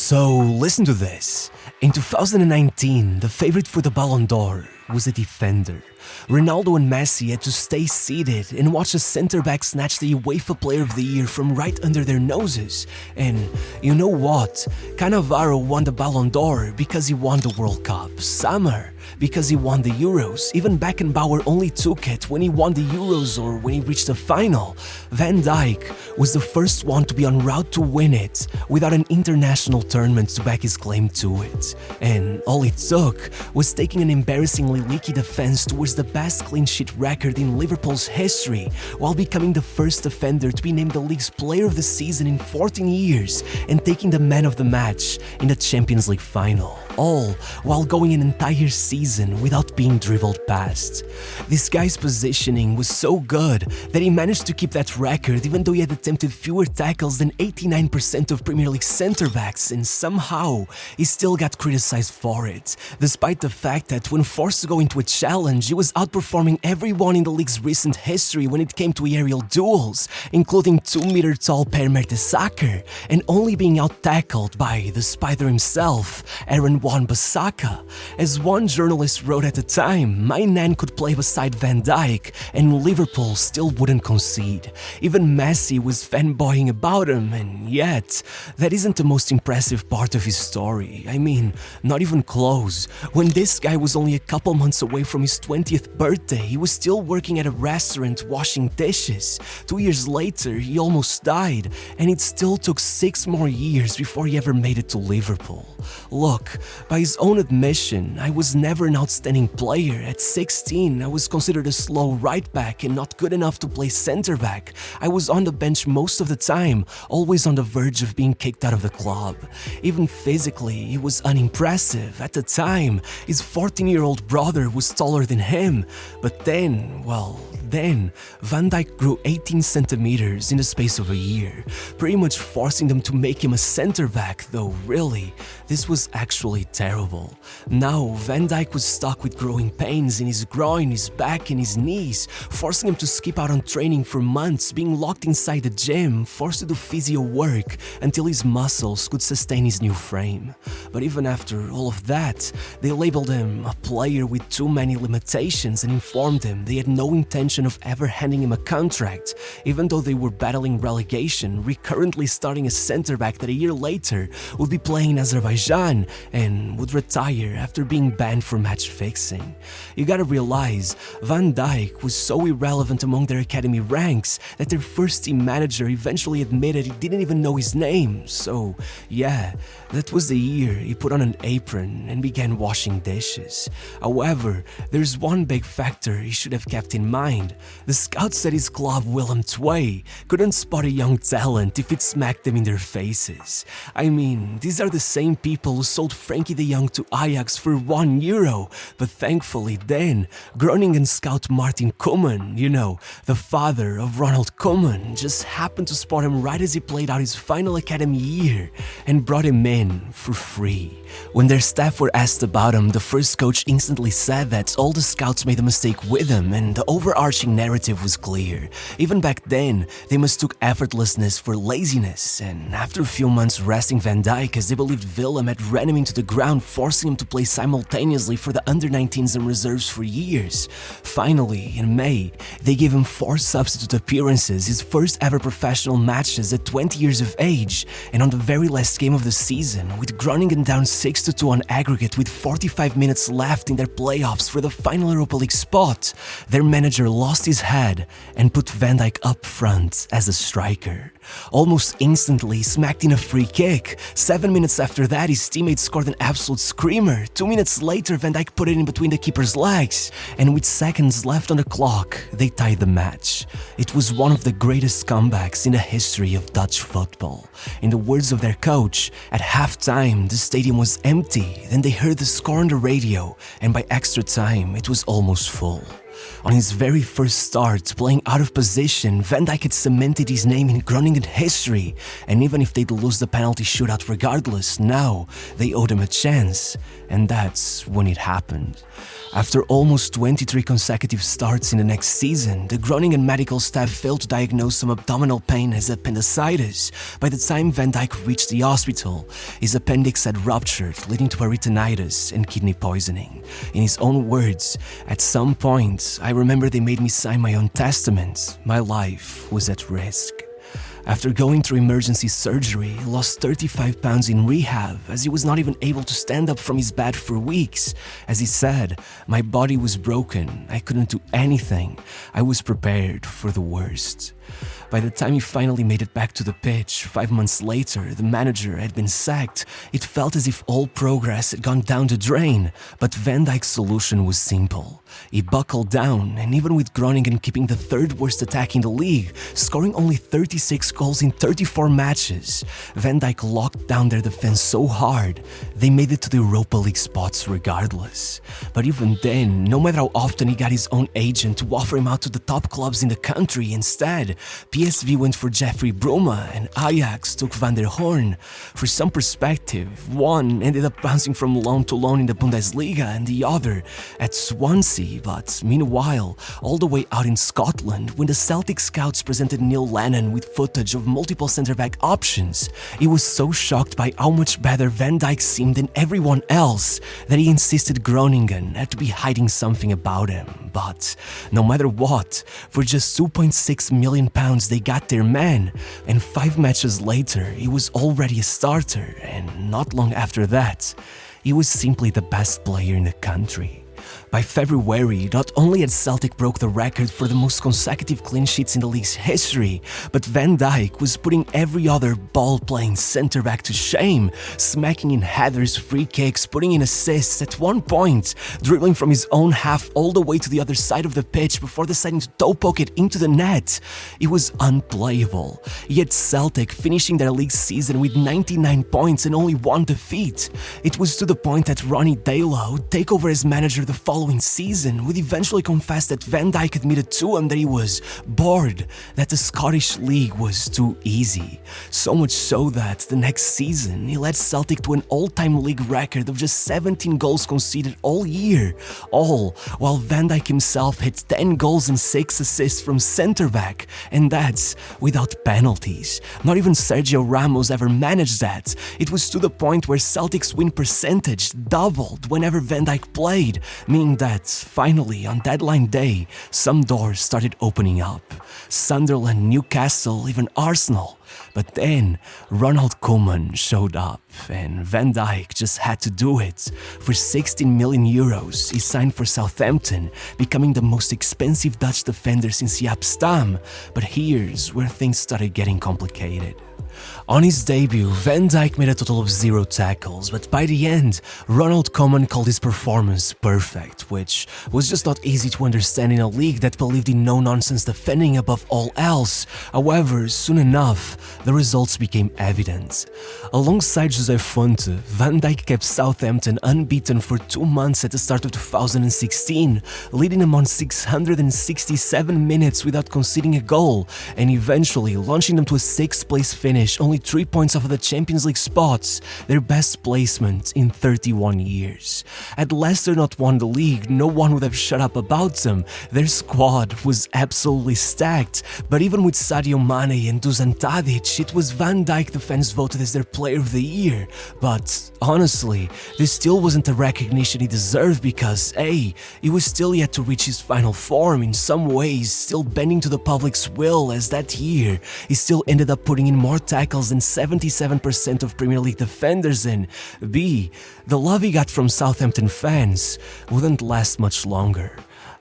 So listen to this. In 2019, the favorite for the Ballon d'Or was a defender. Ronaldo and Messi had to stay seated and watch a centre-back snatch the UEFA Player of the Year from right under their noses. And you know what? Cannavaro won the Ballon d'Or because he won the World Cup. Sammer because he won the Euros. Even Beckenbauer only took it when he won the Euros or when he reached the final. Van Dijk was the first one to be en route to win it without an international tournament to back his claim to it. And all it took was taking an embarrassingly leaky defense towards the best clean sheet record in Liverpool's history, while becoming the first defender to be named the league's player of the season in 14 years and taking the man of the match in the Champions League final. All while going an entire season without being dribbled past. This guy's positioning was so good that he managed to keep that record even though he had attempted fewer tackles than 89% of Premier League centre-backs, and somehow he still got criticized for it, despite the fact that when forced to go into a challenge, he was outperforming everyone in the league's recent history when it came to aerial duels, including 2-meter-tall Per Mertesacker, and only being out-tackled by the Spider himself, Aaron Wan-Bissaka. As one journalist wrote at the time, my nan could play beside Van Dijk and Liverpool still wouldn't concede. Even Messi was fanboying about him, and yet, that isn't the most impressive part of his story. I mean, not even close. When this guy was only a couple months away from his 20th birthday, he was still working at a restaurant washing dishes. 2 years later, he almost died, and it still took 6 more years before he ever made it to Liverpool. Look, by his own admission, I was never an outstanding player. At 16, I was considered a slow right back and not good enough to play center back. I was on the bench most of the time, always on the verge of being kicked out of the club. Even physically, he was unimpressive. At the time, his 14-year-old brother was taller than him. But then Van Dijk grew 18 centimeters in the space of a year, pretty much forcing them to make him a center back, though really, this was actually terrible. Now, Van Dijk was stuck with growing pains in his groin, his back and his knees, forcing him to skip out on training for months, being locked inside the gym, forced to do physio work until his muscles could sustain his new frame. But even after all of that, they labeled him a player with too many limitations and informed him they had no intention of ever handing him a contract, even though they were battling relegation, recurrently starting a center-back that a year later would be playing in Azerbaijan and would retire after being banned for match fixing. You gotta realize, Van Dijk was so irrelevant among their academy ranks that their first team manager eventually admitted he didn't even know his name. So yeah, that was the year he put on an apron and began washing dishes. However, there's one big factor he should have kept in mind. The scouts at his club, Willem II, couldn't spot a young talent if it smacked them in their faces. I mean, these are the same people who sold Frankie de Jong to Ajax for €1, but thankfully then, Groningen scout Martin Koeman, the father of Ronald Koeman, just happened to spot him right as he played out his final academy year and brought him in for free. When their staff were asked about him, the first coach instantly said that all the scouts made a mistake with him and the overarching narrative was clear. Even back then, they mistook effortlessness for laziness, and after a few months resting Van Dijk as they believed Willem had ran him into the ground, forcing him to play simultaneously for the under-19s and reserves for years. Finally, in May, they gave him 4 substitute appearances, his first ever professional matches at 20 years of age, and on the very last game of the season, with Groningen down 6-2 on aggregate with 45 minutes left in their playoffs for the final Europa League spot, their manager lost his head and put Van Dijk up front as a striker. Almost instantly smacked in a free kick. 7 minutes after that, his teammates scored an absolute screamer. 2 minutes later, Van Dijk put it in between the keeper's legs, and with seconds left on the clock, they tied the match. It was one of the greatest comebacks in the history of Dutch football. In the words of their coach, at halftime, the stadium was empty, then they heard the score on the radio, and by extra time, it was almost full. On his very first start, playing out of position, Van Dijk had cemented his name in Groningen history, and even if they'd lose the penalty shootout regardless, now they owed him a chance, and that's when it happened. After almost 23 consecutive starts in the next season, the Groningen medical staff failed to diagnose some abdominal pain as appendicitis. By the time Van Dijk reached the hospital, his appendix had ruptured, leading to peritonitis and kidney poisoning. In his own words, "At some point, I remember they made me sign my own testament. My life was at risk." After going through emergency surgery, he lost 35 pounds in rehab as he was not even able to stand up from his bed for weeks. As he said, "My body was broken, I couldn't do anything, I was prepared for the worst." By the time he finally made it back to the pitch, 5 months later, the manager had been sacked. It felt as if all progress had gone down the drain, but Van Dijk's solution was simple. He buckled down, and even with Groningen keeping the third worst attack in the league, scoring only 36 goals in 34 matches, Van Dijk locked down their defense so hard, they made it to the Europa League spots regardless. But even then, no matter how often he got his own agent to offer him out to the top clubs in the country, instead, PSV went for Jeffrey Bruma and Ajax took Van der Horn. For some perspective, one ended up bouncing from loan to loan in the Bundesliga and the other at Swansea, but meanwhile, all the way out in Scotland, when the Celtic scouts presented Neil Lennon with footage of multiple centre-back options, he was so shocked by how much better Van Dijk seemed than everyone else that he insisted Groningen had to be hiding something about him. But no matter what, for just £2.6 million they got their man, and 5 matches later he was already a starter, and not long after that, he was simply the best player in the country. By February, not only had Celtic broke the record for the most consecutive clean sheets in the league's history, but Van Dijk was putting every other ball-playing centre-back to shame, smacking in headers, free kicks, putting in assists, at one point, dribbling from his own half all the way to the other side of the pitch before deciding to toe-poke it into the net. It was unplayable. Yet Celtic finishing their league season with 99 points and only 1 defeat. It was to the point that Ronnie Deila would take over as manager the following season, would eventually confess that Van Dijk admitted to him that he was bored, that the Scottish League was too easy. So much so that the next season he led Celtic to an all-time league record of just 17 goals conceded all year, all while Van Dijk himself hit 10 goals and 6 assists from centre-back, and that's without penalties. Not even Sergio Ramos ever managed that. It was to the point where Celtic's win percentage doubled whenever Van Dijk played, meaning that, finally, on deadline day, some doors started opening up. Sunderland, Newcastle, even Arsenal. But then, Ronald Koeman showed up, and Van Dijk just had to do it. For €16 million, he signed for Southampton, becoming the most expensive Dutch defender since Jaap Stam. But here's where things started getting complicated. On his debut, Van Dijk made a total of 0 tackles, but by the end, Ronald Koeman called his performance perfect, which was just not easy to understand in a league that believed in no-nonsense defending above all else. However, soon enough, the results became evident. Alongside José Fonte, Van Dijk kept Southampton unbeaten for 2 months at the start of 2016, leading them on 667 minutes without conceding a goal, and eventually launching them to a 6th-place finish, only 3 points off of the Champions League spots, their best placement in 31 years. Had Leicester not won the league, no one would have shut up about them. Their squad was absolutely stacked, but even with Sadio Mane and Dusan Tadic, it was Van Dijk the fans voted as their player of the year. But honestly, this still wasn't the recognition he deserved because, A, he was still yet to reach his final form, in some ways still bending to the public's will, as that year he still ended up putting in more tackles than 77% of Premier League defenders, and B, the love he got from Southampton fans wouldn't last much longer.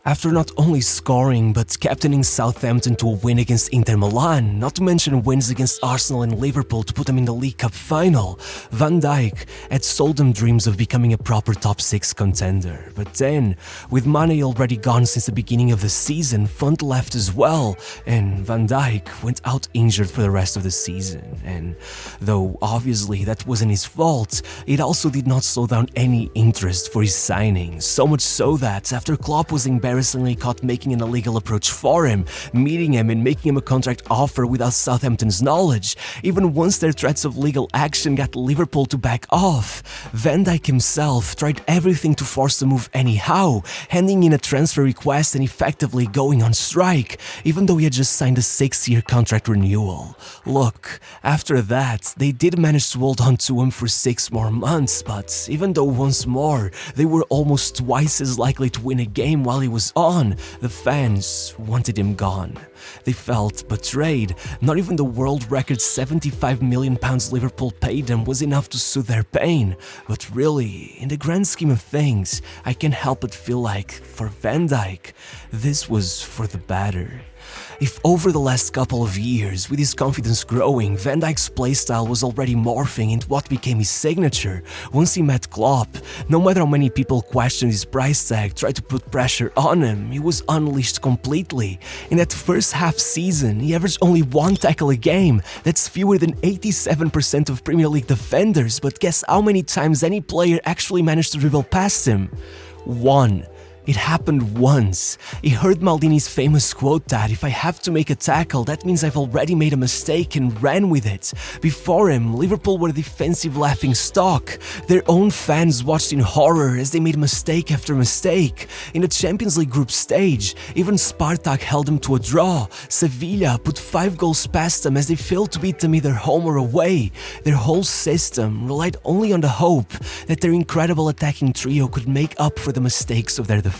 After not only scoring but captaining Southampton to a win against Inter Milan, not to mention wins against Arsenal and Liverpool to put them in the League Cup final, Van Dijk had sold them dreams of becoming a proper top 6 contender. But then, with Mane already gone since the beginning of the season, Font left as well, and Van Dijk went out injured for the rest of the season. And though obviously that wasn't his fault, it also did not slow down any interest for his signing, so much so that after Klopp was embarrassed embarrassingly caught making an illegal approach for him, meeting him and making him a contract offer without Southampton's knowledge. Even once their threats of legal action got Liverpool to back off, Van Dijk himself tried everything to force the move anyhow, handing in a transfer request and effectively going on strike, even though he had just signed a 6-year contract renewal. Look, after that, they did manage to hold on to him for 6 more months, but even though once more they were almost twice as likely to win a game while he was on, the fans wanted him gone. They felt betrayed. Not even the world record £75 million Liverpool paid them was enough to soothe their pain. But really, in the grand scheme of things, I can't help but feel like, for Van Dijk, this was for the better. If over the last couple of years, with his confidence growing, Van Dijk's playstyle was already morphing into what became his signature, once he met Klopp, no matter how many people questioned his price tag, tried to put pressure on him, he was unleashed completely. In that first half season, he averaged only 1 tackle a game. That's fewer than 87% of Premier League defenders, but guess how many times any player actually managed to dribble past him? 1. It happened once. He heard Maldini's famous quote that if I have to make a tackle, that means I've already made a mistake, and ran with it. Before him, Liverpool were a defensive laughing stock. Their own fans watched in horror as they made mistake after mistake. In the Champions League group stage, even Spartak held them to a draw. Sevilla put 5 goals past them as they failed to beat them either home or away. Their whole system relied only on the hope that their incredible attacking trio could make up for the mistakes of their defense.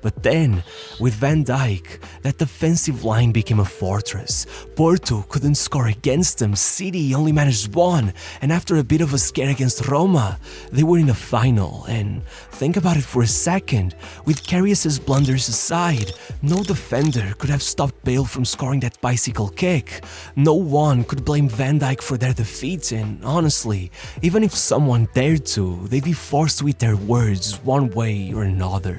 But then, with Van Dijk, that defensive line became a fortress. Porto couldn't score against them, City only managed 1, and after a bit of a scare against Roma, they were in the final. And think about it for a second, with Karius's blunders aside, no defender could have stopped Bale from scoring that bicycle kick. No one could blame Van Dijk for their defeat, and honestly, even if someone dared to, they'd be forced to eat their words one way or another.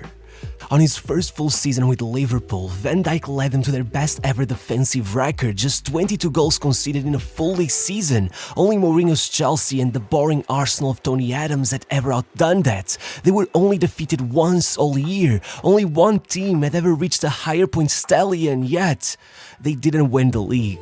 On his first full season with Liverpool, Van Dijk led them to their best ever defensive record, just 22 goals conceded in a full league season. Only Mourinho's Chelsea and the boring Arsenal of Tony Adams had ever outdone that. They were only defeated once all year. Only one team had ever reached a higher point tally, and yet they didn't win the league.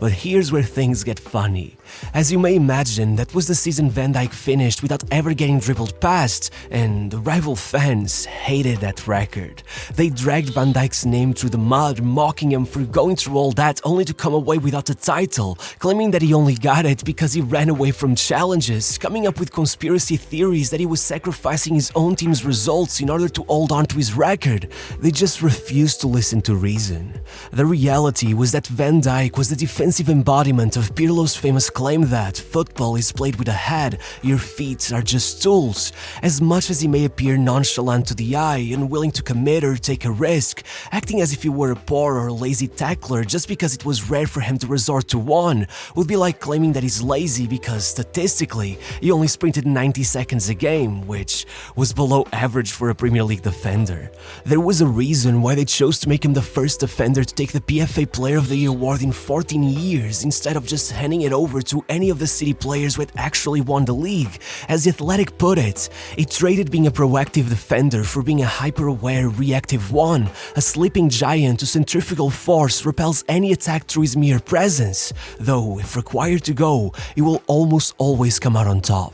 But here's where things get funny. As you may imagine, that was the season Van Dijk finished without ever getting dribbled past, and the rival fans hated that record. They dragged Van Dijk's name through the mud, mocking him for going through all that only to come away without the title, claiming that he only got it because he ran away from challenges, coming up with conspiracy theories that he was sacrificing his own team's results in order to hold on to his record. They just refused to listen to reason. The reality was that Van Dijk was the defensive embodiment of Pirlo's famous claim that football is played with a head, your feet are just tools. As much as he may appear nonchalant to the eye, unwilling to commit or take a risk, acting as if he were a poor or lazy tackler just because it was rare for him to resort to one, would be like claiming that he's lazy because statistically he only sprinted 90 seconds a game, which was below average for a Premier League defender. There was a reason why they chose to make him the first defender to take the PFA Player of the Year award in 14 years instead of just handing it over to any of the City players who had actually won the league. As The Athletic put it, he traded being a proactive defender for being a hyper-aware, reactive one. A sleeping giant whose centrifugal force repels any attack through his mere presence, though if required to go, he will almost always come out on top.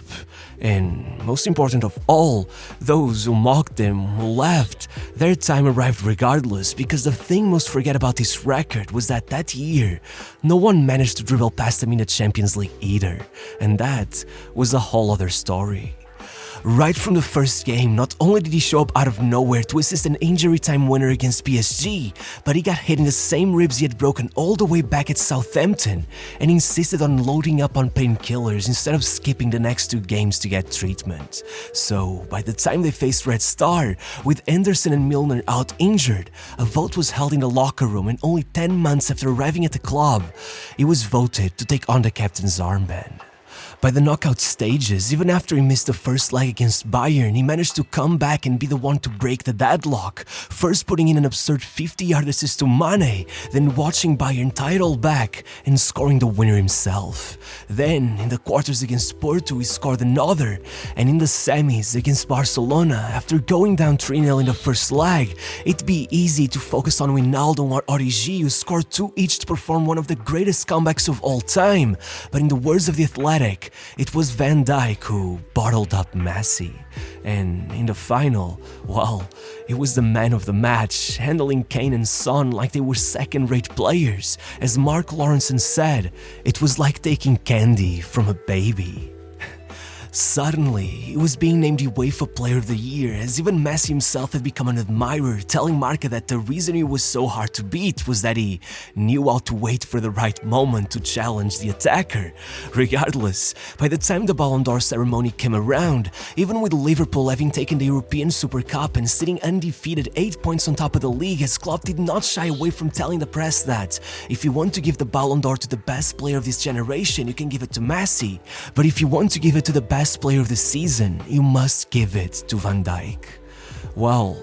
And most important of all, those who mocked him, who left, their time arrived regardless, because the thing most forget about this record was that year, no one managed to dribble past him in the Champions League either, and that was a whole other story. Right from the first game, not only did he show up out of nowhere to assist an injury time winner against PSG, but he got hit in the same ribs he had broken all the way back at Southampton and insisted on loading up on painkillers instead of skipping the next 2 games to get treatment. So, by the time they faced Red Star, with Anderson and Milner out injured, a vote was held in the locker room, and only 10 months after arriving at the club, he was voted to take on the captain's armband. By the knockout stages, even after he missed the first leg against Bayern, he managed to come back and be the one to break the deadlock, first putting in an absurd 50-yard assist to Mane, then watching Bayern title back and scoring the winner himself. Then, in the quarters against Porto, he scored another, and in the semis against Barcelona, after going down 3-0 in the first leg, it'd be easy to focus on Ronaldo or Origi, who scored 2 each to perform one of the greatest comebacks of all time, but in the words of The Athletic, it was Van Dijk who bottled up Messi. And in the final, well, it was the man of the match, handling Kane and Son like they were second-rate players. As Mark Lawrenson said, it was like taking candy from a baby. Suddenly, he was being named UEFA Player of the Year, as even Messi himself had become an admirer, telling Marca that the reason he was so hard to beat was that he knew how to wait for the right moment to challenge the attacker. Regardless, by the time the Ballon d'Or ceremony came around, even with Liverpool having taken the European Super Cup and sitting undefeated 8 points on top of the league, as Klopp did not shy away from telling the press that if you want to give the Ballon d'Or to the best player of this generation, you can give it to Messi, but if you want to give it to the best player of the season, you must give it to Van Dijk. Well,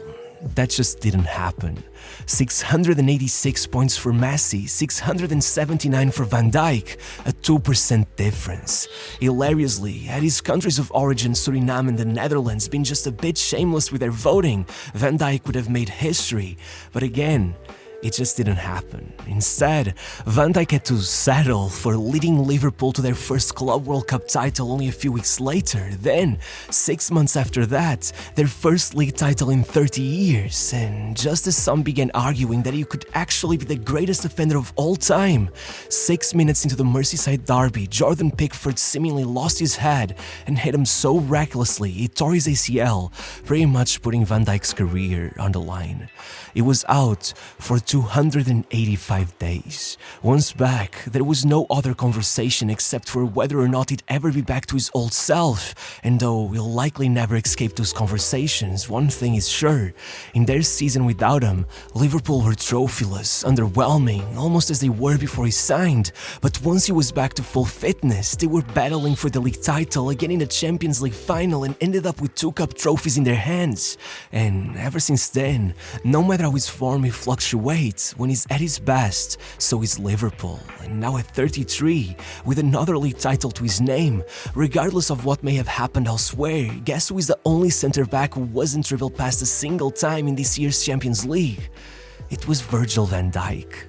that just didn't happen. 686 points for Messi, 679 for Van Dijk, a 2% difference. Hilariously, had his countries of origin, Suriname and the Netherlands, been just a bit shameless with their voting, Van Dijk would have made history. But again, it just didn't happen. Instead, Van Dijk had to settle for leading Liverpool to their first Club World Cup title only a few weeks later. Then, 6 months after that, their first league title in 30 years. And just as some began arguing that he could actually be the greatest defender of all time, 6 minutes into the Merseyside derby, Jordan Pickford seemingly lost his head and hit him so recklessly he tore his ACL, pretty much putting Van Dijk's career on the line. He was out for 285 days. Once back, there was no other conversation except for whether or not he'd ever be back to his old self. And though he'll likely never escape those conversations, one thing is sure. In their season without him, Liverpool were trophyless, underwhelming, almost as they were before he signed. But once he was back to full fitness, they were battling for the league title, again in the Champions League final, and ended up with 2 cup trophies in their hands. And ever since then, no matter how his form may fluctuate, when he's at his best, so is Liverpool. And now at 33, with another league title to his name, regardless of what may have happened elsewhere, guess who is the only centre-back who wasn't dribbled past a single time in this year's Champions League? It was Virgil van Dijk.